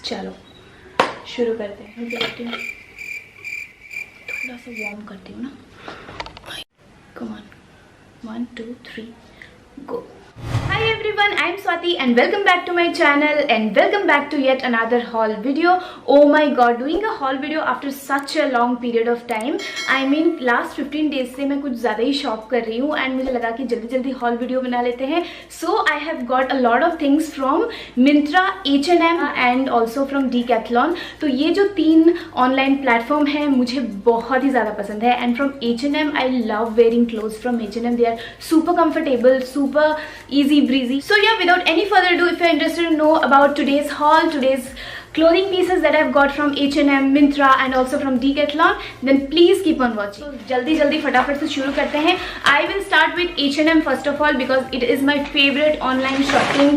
चलो शुरू करते हैं। मैं देखती हूँ, थोड़ा सा वार्म करती हूँ ना। Come on, 1 2 3 go. Hi everyone, I am Swati and welcome back to my channel and welcome back to yet another haul video. Oh my god, doing a haul video after such a long period of time. I mean last 15 days से मैं कुछ ज़्यादा ही shop कर रही हूँ and मुझे लगा कि जल्दी जल्दी haul video बना लेते हैं. So I have got a lot of things from Myntra, H&M and also from Decathlon. तो ये जो 3 ऑनलाइन प्लेटफॉर्म है मुझे बहुत ही ज़्यादा पसंद है. And from H&M I love wearing clothes from H&M. They are super comfortable, super easy breezy. So yeah, without any further ado, if you're interested to know about today's haul, today's clothing pieces that I've got from H&M, Myntra and also from Decathlon, then please keep on watching. So जल्दी फटाफट से शुरू करते हैं. I will start with H&M first of all because it is my favorite online shopping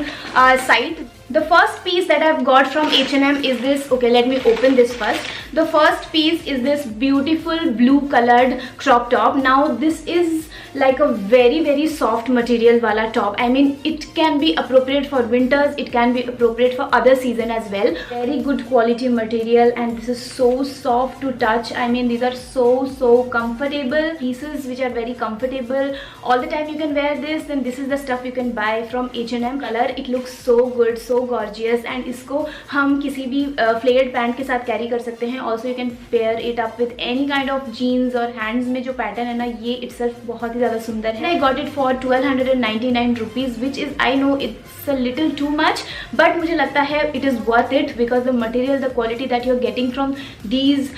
site. The first piece that I've got from H&M is this. Okay, let me open this first. The first piece is this beautiful blue colored crop top. Now this is like a very soft material wala top. I mean it can be appropriate for winters, it can be appropriate for other season as well. Very good quality material and this is so soft to touch. I mean these are so comfortable pieces which are very comfortable. All the time you can wear this. Then this is the stuff you can buy from H&M. Color it looks so good, so gorgeous and इसको हम किसी भी flared pant के साथ carry कर सकते हैं. Also you can pair it up with any kind of jeans और hands में जो pattern है ना ये itself बहुत ही ज़्यादा सुंदर है. I got it for 1299 rupees which is, I know it's a little too much but मुझे लगता है it is worth it because the material, the quality that you're getting from these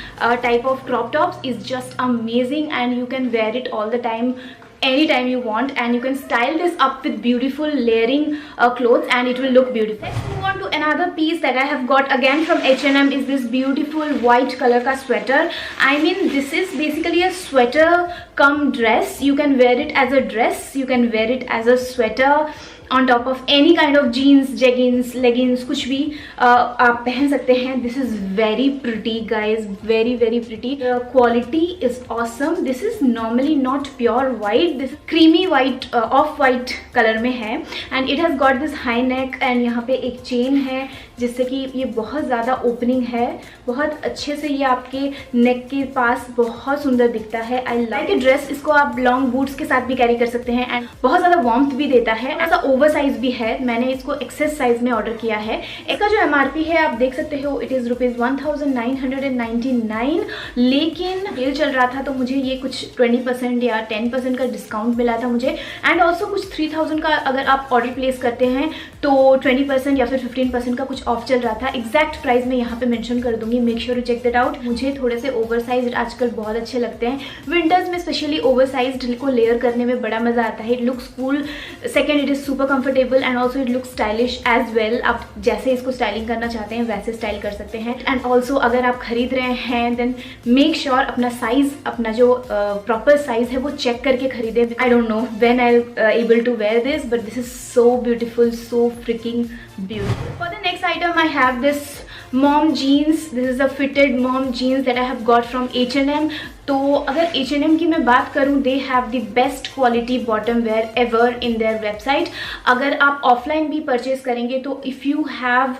type of crop tops is just amazing and you can wear it all the time, anytime you want, and you can style this up with beautiful layering clothes and it will look beautiful. Let's move on to another piece that I have got again from H&M. Is this beautiful white color ka sweater. I mean this is basically a sweater cum dress. You can wear it as a dress, you can wear it as a sweater on top of any kind of jeans, jeggings, leggings, कुछ भी आप पहन सकते हैं. This is very pretty guys, very pretty. The quality is awesome. This is normally not pure white, this is creamy white, off white color में है and it has got this high neck and यहाँ पे एक chain है जिससे कि ये बहुत ज़्यादा ओपनिंग है. बहुत अच्छे से ये आपके नेक के पास बहुत सुंदर दिखता है. I like a dress. इसको आप लॉन्ग बूट्स के साथ भी कैरी कर सकते हैं एंड बहुत ज़्यादा वार्मथ भी देता है. ऐसा ओवर साइज भी है. मैंने इसको एक्सेस साइज में ऑर्डर किया है. इसका जो MRP है आप देख सकते हो, इट इज़ ₹1999. लेकिन सेल चल रहा था तो मुझे ये कुछ 20% या 10% का डिस्काउंट मिला था मुझे. एंड ऑल्सो कुछ 3000 का अगर आप ऑर्डर प्लेस करते हैं तो 20% या फिर 15% का कुछ ऑफ चल रहा था. एग्जैक्ट प्राइस मैं यहाँ पे मेंशन कर दूंगी. Make sure to check that out. मुझे थोड़े से ओवर साइज आजकल बहुत अच्छे लगते हैं. विंटर्स में स्पेशली ओवर साइज को लेयर करने में बड़ा मजा आता है. It looks cool. Second, it is super comfortable and also it looks stylish as well. आप जैसे इसको स्टाइलिंग करना चाहते हैं वैसे स्टाइल कर सकते हैं. एंड ऑल्सो अगर आप खरीद रहे हैं देन मेक श्योर अपना साइज, अपना जो प्रॉपर साइज है वो चेक करके खरीदें. I don't know when I able to wear this but this is so ब्यूटीफुल, सो फ्रिकिंग beautiful. For the next item I have this mom jeans. This is a fitted mom jeans that I have got from H&M. तो अगर H&M की मैं बात करूँ, they have the best quality bottom wear ever in their website. अगर आप offline भी purchase करेंगे तो if you have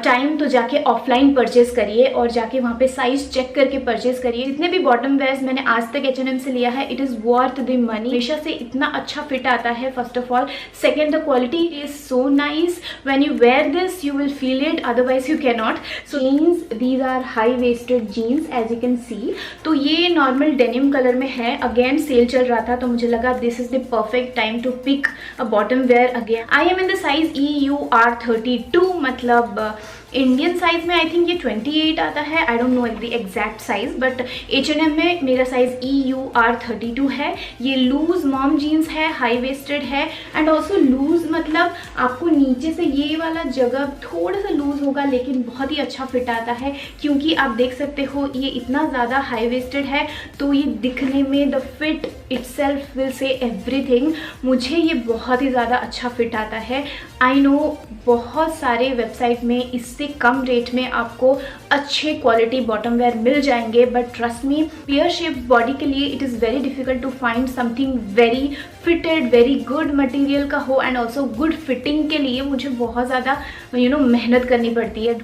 time तो जाके ऑफलाइन परचेज करिए और जाके वहाँ पे साइज चेक करके परचेज करिए. जितने भी बॉटम वेयर्स मैंने आज तक H&M से लिया है, it is worth the money. हमेशा से इतना अच्छा फिट आता है first of all. Second, the quality is so nice. When you wear this you will feel it, otherwise you cannot. So jeans, these are high waisted jeans as you can see. तो ये normal denim colour में है. Again cell चल रहा था तो मुझे लगा this is the perfect time to pick a bottom wear again. I am in the size EUR32. मतलब इंडियन साइज में आई थिंक ये 28 आता है. आई don't know the exact size but H&M में मेरा साइज EUR32 है. ये लूज मॉम जीन्स है, हाई वेस्टेड है एंड ऑल्सो लूज मतलब आपको नीचे से ये वाला जगह थोड़ा सा लूज होगा लेकिन बहुत ही अच्छा फिट आता है क्योंकि आप देख सकते हो ये इतना ज़्यादा हाई वेस्टेड है तो ये दिखने में the fit itself will say everything. मुझे ये बहुत ही ज़्यादा अच्छा फिट आता है. आई नो बहुत सारे वेबसाइट में इससे कम रेट में आपको अच्छे क्वालिटी बॉटम वेयर मिल जाएंगे but trust me pear shape body के लिए it is very difficult to find something very fitted, very good material का हो एंड ऑल्सो गुड फिटिंग के लिए मुझे बहुत ज़्यादा मेहनत करनी पड़ती है.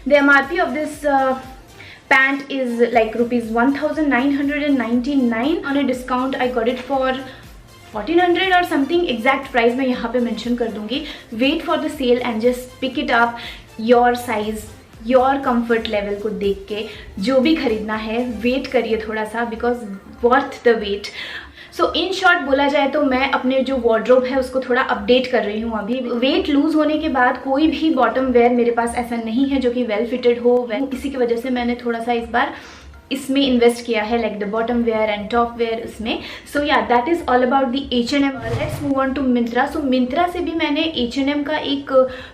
The MRP of this pant is like rupees 1999. On a discount I got it for 1400 और समथिंग. एग्जैक्ट प्राइस मैं यहाँ पे मेंशन कर दूंगी. Wait for the sale and just pick it up. Your size, your comfort level को देख के जो भी खरीदना है वेट करिए थोड़ा सा, because worth the wait. So in short बोला जाए तो मैं अपने जो वार्डरोब है उसको थोड़ा अपडेट कर रही हूँ. अभी वेट लूज होने के बाद कोई भी बॉटम वेयर मेरे पास ऐसा नहीं है जो कि वेल फिटेड हो. इसी की वजह से मैंने थोड़ा सा इस बार इसमें इन्वेस्ट किया है, like the bottom wear and top wear इसमें. So yeah that is all about the H&M. Let's move on to Myntra. So Myntra से भी मैंने H&M का एक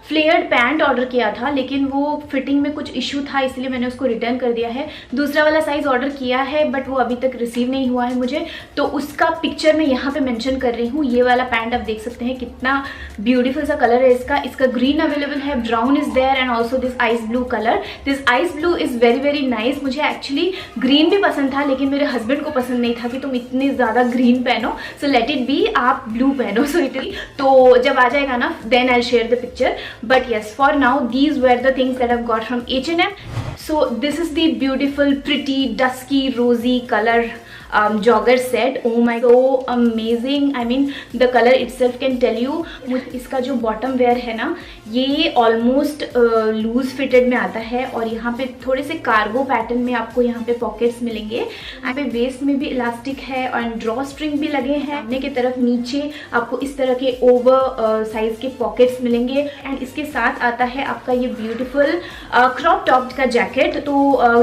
फ्लेयर्ड पैंट ऑर्डर किया था, लेकिन वो फिटिंग में कुछ इशू था इसलिए मैंने उसको रिटर्न कर दिया है. दूसरा वाला साइज ऑर्डर किया है बट वो अभी तक रिसीव नहीं हुआ है मुझे, तो उसका पिक्चर मैं यहाँ पे मेंशन कर रही हूँ. ये वाला पैंट आप देख सकते हैं कितना ब्यूटीफुल सा कलर है इसका. इसका ग्रीन अवेलेबल है, brown is there and also this ice blue colour. This ice blue is very very nice. मुझे एक्चुअली ग्रीन भी पसंद था लेकिन मेरे हस्बैंड को पसंद नहीं था कि तुम इतनी ज़्यादा ग्रीन पहनो, सो लेट इट बी, आप ब्लू पहनो. सो इट तो जब आ जाएगा ना then I share the picture. But yes, for now these were the things that I got from H&M. So this is the beautiful, pretty, dusky, rosy color jogger set. Oh my, so amazing. I mean the color itself can tell you. इसका जो bottom wear है ना ये almost loose fitted में आता है और यहाँ पे थोड़े से कार्गो पैटर्न में आपको यहाँ पे पॉकेट्स मिलेंगे. यहाँ पे वेस्ट में भी इलास्टिक है और ड्रॉ स्ट्रिंग भी लगे हैं. सामने की तरफ नीचे आपको इस तरह के ओवर साइज के पॉकेट्स मिलेंगे एंड इसके साथ आता है आपका ये ब्यूटीफुल क्रॉप टॉप का जैकेट. तो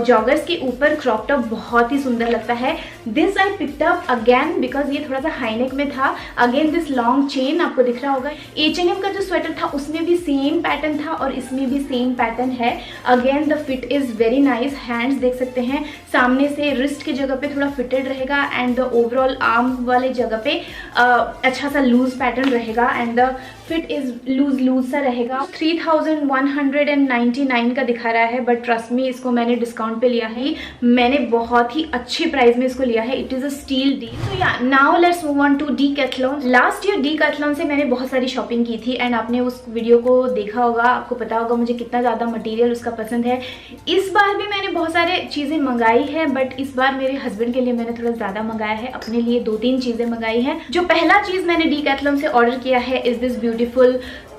जॉगर्स के ऊपर क्रॉप टॉप बहुत ही सुंदर लगता है. This I picked up again because ये थोड़ा सा हाईनेक में था. अगेन दिस लॉन्ग चेन आपको दिख रहा होगा. H&M का जो स्वेटर था उसमें भी सेम पैटर्न था और इसमें भी सेम पैटर्न है. Again the fit is very nice. Hands देख सकते हैं, सामने से रिस्ट की जगह पे थोड़ा फिटेड रहेगा एंड द ओवरऑल आर्म वाले जगह पे अच्छा सा लूज पैटर्न रहेगा and the fit is loose सा रहेगा. 3199 का दिखा रहा है बट ट्रस्ट मी इसको मैंने डिस्काउंट पे लिया है. मैंने बहुत ही अच्छे प्राइस में इसको लिया है. It is a steal deal. तो yeah now let's move on to Decathlon. Last year Decathlon से मैंने बहुत सारी शॉपिंग की थी एंड आपने उस वीडियो को देखा होगा, आपको पता होगा मुझे कितना ज़्यादा मटेरियल उसका पसंद है. इस बार भी मैंने बहुत सारे चीज़ें मंगाई है बट इस बार मेरे हस्बैंड के लिए मैंने थोड़ा ज़्यादा मंगाया है. अपने लिए 2-3 चीज़ें मंगाई हैं. जो पहला चीज़ मैंने Decathlon से ऑर्डर किया है इज दिस ब्यूटीफुल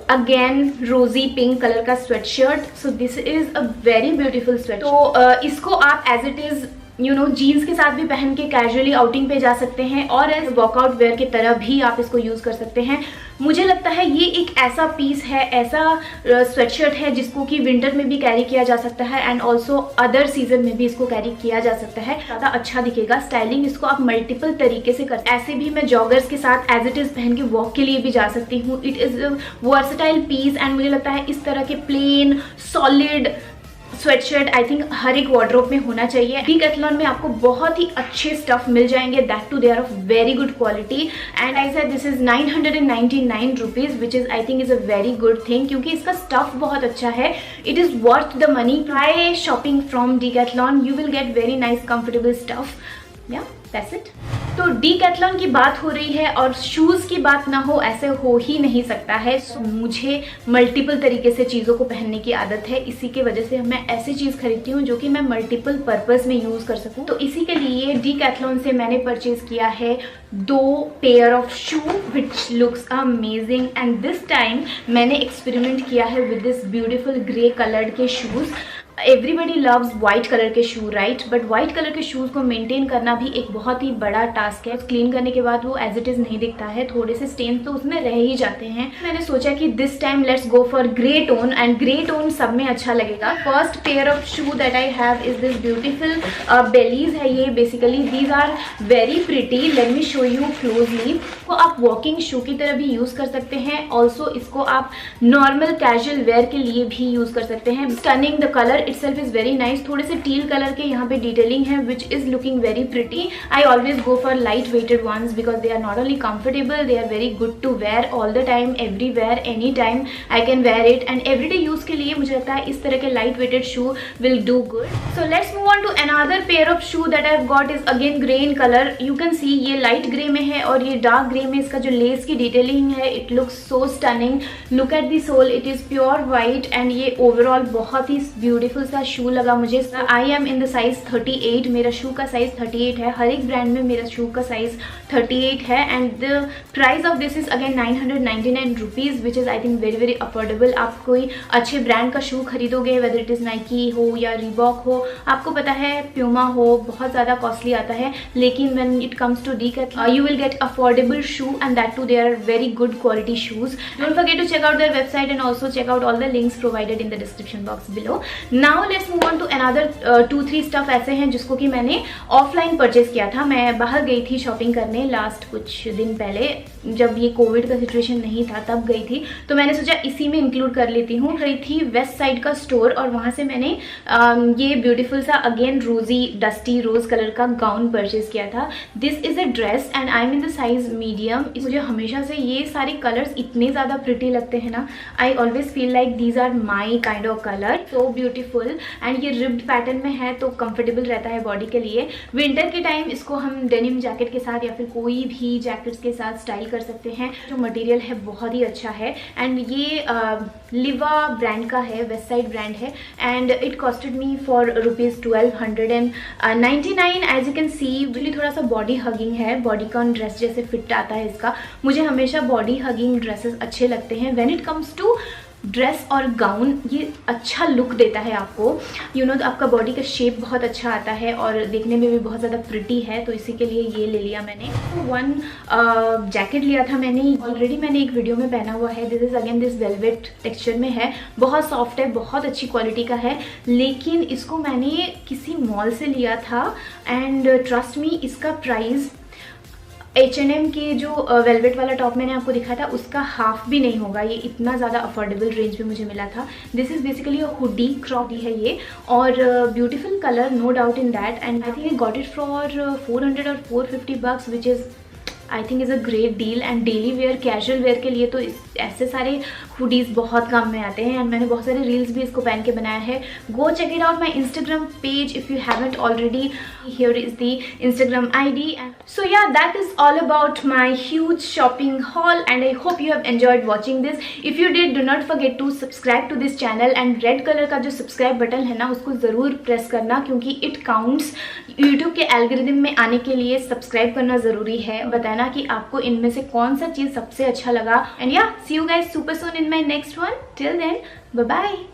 अगेन रोजी पिंक कलर का sweat shirt. So this is a very beautiful sweat. तो इसको आप एज इट इज जीन्स के साथ भी पहन के कैजुअली आउटिंग पे जा सकते हैं और एज वर्कआउट वेयर की तरह भी आप इसको यूज कर सकते हैं. मुझे लगता है ये एक ऐसा पीस है, ऐसा स्वेटशर्ट है जिसको कि विंटर में भी कैरी किया जा सकता है एंड ऑल्सो अदर सीजन में भी इसको कैरी किया जा सकता है. ज़्यादा अच्छा दिखेगा. स्टाइलिंग इसको आप मल्टीपल तरीके से कर. ऐसे भी मैं जॉगर्स के साथ एज इट इज पहन के वॉक के लिए भी जा सकती हूँ. It is versatile piece and मुझे लगता है इस तरह के plain solid sweatshirt I think हर एक वार्डरोब में होना चाहिए. Decathlon में आपको बहुत ही अच्छे स्टफ मिल जाएंगे, that too they are of very good quality and I said this is 999 rupees which is I think is a very good thing क्योंकि इसका स्टफ बहुत अच्छा है. It is worth the money. Try shopping from Decathlon. You will get very nice comfortable stuff. Yeah that's it. तो Decathlon की बात हो रही है और शूज़ की बात ना हो ऐसे हो ही नहीं सकता है. सो मुझे मल्टीपल तरीके से चीज़ों को पहनने की आदत है. इसी के वजह से मैं ऐसी चीज़ खरीदती हूँ जो कि मैं मल्टीपल पर्पस में यूज़ कर सकूँ. तो इसी के लिए Decathlon से मैंने परचेज किया है 2 pair of shoe which looks amazing and this time मैंने एक्सपेरिमेंट किया है with this beautiful grey coloured के shoes. Everybody loves white colour के shoe right, but white colour के शूज़ को मेंटेन करना भी एक बहुत ही बड़ा टास्क है. क्लीन करने के बाद वो एज इट इज़ नहीं दिखता है, थोड़े से स्टेन तो उसमें रह ही जाते हैं. मैंने सोचा कि this time let's go for grey tone and grey tone सब में अच्छा लगेगा. First pair of shoe that I have is this beautiful bellies है. ये basically these are very pretty. Let me show you closely. को आप walking शू की तरह भी यूज़ कर सकते हैं. ऑल्सो इसको आप नॉर्मल कैजुअल वेयर के लिए भी यूज़ कर सकते हैं. Stunning the colour itself is very nice. थोड़े से टील कलर के यहाँ पे डिटेलिंग है which is looking very pretty. I always go for light weighted ones because they are not only comfortable, they are very good to wear all the time, everywhere, anytime I can wear it. And everyday use के लिए मुझे लगता है इस तरह के light weighted shoe will do good. So let's move on to another pair of shoe that I've got is again grey in color. You can see ये light grey में है और ये dark grey में इसका जो lace की detailing है it looks so stunning. Look at the sole, it is pure white and ये overall बहुत ही beautiful ब्यूटीफुल सा शू लगा मुझे। आई एम इन द साइज 38, मेरा शू का साइज 38 है। हर एक ब्रांड में मेरा शू का साइज 38 है and the price of this is again 999 rupees which is I think very very affordable. आप कोई अच्छे ब्रांड का शू खरीदोगे, वेदर इट इज़ नाइकी हो या रीबॉक हो, आपको पता है प्यूमा हो, बहुत ज़्यादा कॉस्टली आता है, लेकिन when it comes to Decathlon you will get affordable shoe and that too they are very good quality shoes. Don't forget to check out their website and also check out all the links provided in the description box below. Now let's move on to another 2-3 stuff ऐसे हैं जिसको कि मैंने offline purchase किया था। मैं बाहर गई थी शॉपिंग करने लास्ट कुछ दिन पहले, जब ये कोविड का सिचुएशन नहीं था तब गई थी, तो मैंने सोचा इसी में इंक्लूड कर लेती हूँ। गई थी वेस्ट साइड का स्टोर और वहाँ से मैंने ये ब्यूटीफुल सा अगेन रोजी डस्टी रोज कलर का गाउन परचेज किया था। This is a dress and I am in the size medium. मुझे हमेशा से ये सारे कलर्स इतने ज़्यादा प्रिटी लगते हैं ना, I always feel like these are my kind of colour, so beautiful and ये रिब्ड पैटर्न में है तो कंफर्टेबल रहता है बॉडी के लिए। विंटर के टाइम इसको हम डेनिम जैकेट के साथ या फिर कोई भी जैकेट्स के साथ स्टाइल कर सकते हैं। जो मटेरियल है बहुत ही अच्छा है एंड ये लिवा ब्रांड का है, वेस्ट साइड ब्रांड है and it costed me for ₹1299। As you can see थोड़ा सा बॉडी हगिंग है, बॉडीकॉन ड्रेस जैसे फिट आता है इसका। मुझे हमेशा बॉडी हगिंग ड्रेसेस अच्छे लगते हैं। When it comes to dress और गाउन, ये अच्छा लुक देता है आपको, यू नो, आपका बॉडी का शेप बहुत अच्छा आता है और देखने में भी बहुत ज़्यादा प्रिटी है, तो इसी के लिए ये ले लिया मैंने। वन जैकेट लिया था मैंने, ऑलरेडी मैंने एक वीडियो में पहना हुआ है। This is again this velvet texture में है, बहुत सॉफ्ट है, बहुत अच्छी क्वालिटी का है, लेकिन इसको मैंने किसी मॉल से लिया था एंड ट्रस्ट मी इसका प्राइस H&M के जो वेलवेट वाला टॉप मैंने आपको दिखाया था उसका हाफ भी नहीं होगा। ये इतना ज़्यादा अफोर्डेबल रेंज में मुझे मिला था। This is basically a hoodie crop है ये, और beautiful colour, no doubt in that, and I think I got it for 400 और 450 bucks which is I think is a great deal. And daily wear, casual wear के लिए तो ऐसे सारे hoodies बहुत काम में आते हैं एंड मैंने बहुत सारे रील्स भी इसको पहन के बनाया है। Go check it out my Instagram page if you haven't already. Here is the Instagram ID. So yeah, that is all about my huge shopping haul and I hope you have enjoyed watching this. If you did, do not forget to subscribe to this channel and red color का जो subscribe button है ना उसको ज़रूर press करना, क्योंकि it counts। YouTube के algorithm में आने के लिए सब्सक्राइब करना ज़रूरी है। बताना कि आपको इनमें से कौन सा चीज़ सबसे अच्छा लगा। And yeah, see you guys super soon in my next one. Till then, bye bye.